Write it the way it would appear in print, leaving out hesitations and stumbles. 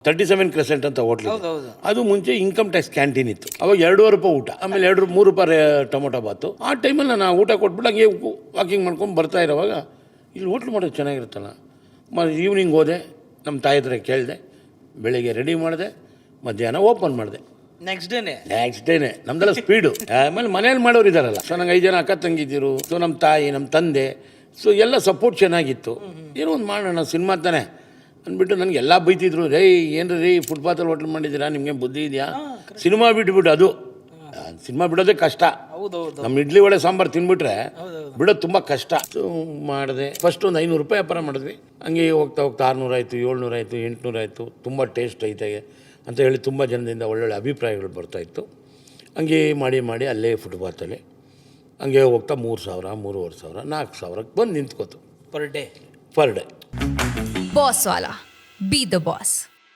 37 Crescent ಅಂತ hotel ಹೌದೌದು. ಅದು ಮುಂಚೆ ಇನ್ಕಮ್ ಟ್ಯಾಕ್ಸ್ ಕ್ಯಾಂಟೀನ್ ಇತ್ತು. ಅವಾಗ 2.5 ರೂಪಾಯಿ ಊಟ, ಆಮೇಲೆ 3 ರೂಪಾಯಿ ಟೊಮೊಟೊ ಬಾತು. ಆ ಟೈಮಲ್ಲಿ ನಾನು ಊಟ ಕೊಟ್ಬಿಟ್ಟು ಹಂಗೆ ವಾಕಿಂಗ್ ಮಾಡ್ಕೊಂಡು ಬರ್ತಾ ಇರೋವಾಗ ಇಲ್ಲಿ ಹೋಟ್ಲು ಮಾಡೋದು ಚೆನ್ನಾಗಿರುತ್ತಲ್ಲ. ಈವ್ನಿಂಗ್ ಹೋದೆ, ನಮ್ಮ ತಾಯಿ ಹತ್ರ ಕೇಳಿದೆ, ಬೆಳಿಗ್ಗೆ ರೆಡಿ ಮಾಡಿದೆ, ಮಧ್ಯಾಹ್ನ ಓಪನ್ ಮಾಡಿದೆ. ನೆಕ್ಸ್ಟ್ ಡೇನೆ ನಮ್ದೆಲ್ಲ ಸ್ಪೀಡು. ಆಮೇಲೆ ಮನೇಲಿ ಮಾಡೋರು ಇದ್ದಾರಲ್ಲ, ಸೊ ನಂಗೆ 5 ಜನ ಅಕ್ಕ ತಂಗಿದ್ದಿರು, ಸೊ ನಮ್ಮ ತಾಯಿ, ನಮ್ಮ ತಂದೆ, ಸೊ ಎಲ್ಲ ಸಪೋರ್ಟ್ ಚೆನ್ನಾಗಿತ್ತು. ಏನೋ ಒಂದು ಮಾಡೋಣ ಸಿನಿಮಾ ತಾನೆ ಅಂದ್ಬಿಟ್ಟು ನನಗೆ ಎಲ್ಲ ಬೈತಿದ್ರು. ಏನು ರೀ ಫುಟ್ಪಾತಲ್ಲಿ ಹೋಟ್ಲ್ ಮಾಡಿದ್ದೀರಾ, ನಿಮಗೆ ಬುದ್ಧಿ ಇದೆಯಾ? ಸಿನಿಮಾ ಬಿಟ್ಬಿಟ್ಟು ಅದು ಸಿನಿಮಾ ಬಿಡೋದೇ ಕಷ್ಟ. ನಮ್ಮ ಇಡ್ಲಿ ವಡೆ ಸಾಂಬಾರು ತಿನ್ಬಿಟ್ರೆ ಬಿಡೋದು ತುಂಬ ಕಷ್ಟ. ಮಾಡಿದೆ. ಫಸ್ಟ್ ಒಂದು 500 ರೂಪಾಯಿ ವ್ಯಾಪಾರ ಮಾಡಿದ್ವಿ. ಹಂಗೆ ಹೋಗ್ತಾ ಹೋಗ್ತಾ 600 ಆಯಿತು, 700 ಆಯಿತು, 800 ಆಯಿತು. ತುಂಬ ಟೇಸ್ಟ್ ಐತೆ ಅಂತ ಹೇಳಿ ತುಂಬ ಜನದಿಂದ ಒಳ್ಳೊಳ್ಳೆ ಅಭಿಪ್ರಾಯಗಳು ಬರ್ತಾಯಿತ್ತು. ಹಂಗೆ ಮಾಡಿ ಅಲ್ಲೇ ಫುಟ್ಪಾತಲ್ಲಿ ಹಂಗೆ ಹೋಗ್ತಾ 3,000, 3,500, 4,000ಕ್ಕೆ ಬಂದು ನಿಂತ್ಕೋತು per day. Per day. Boss Wala. Be the boss.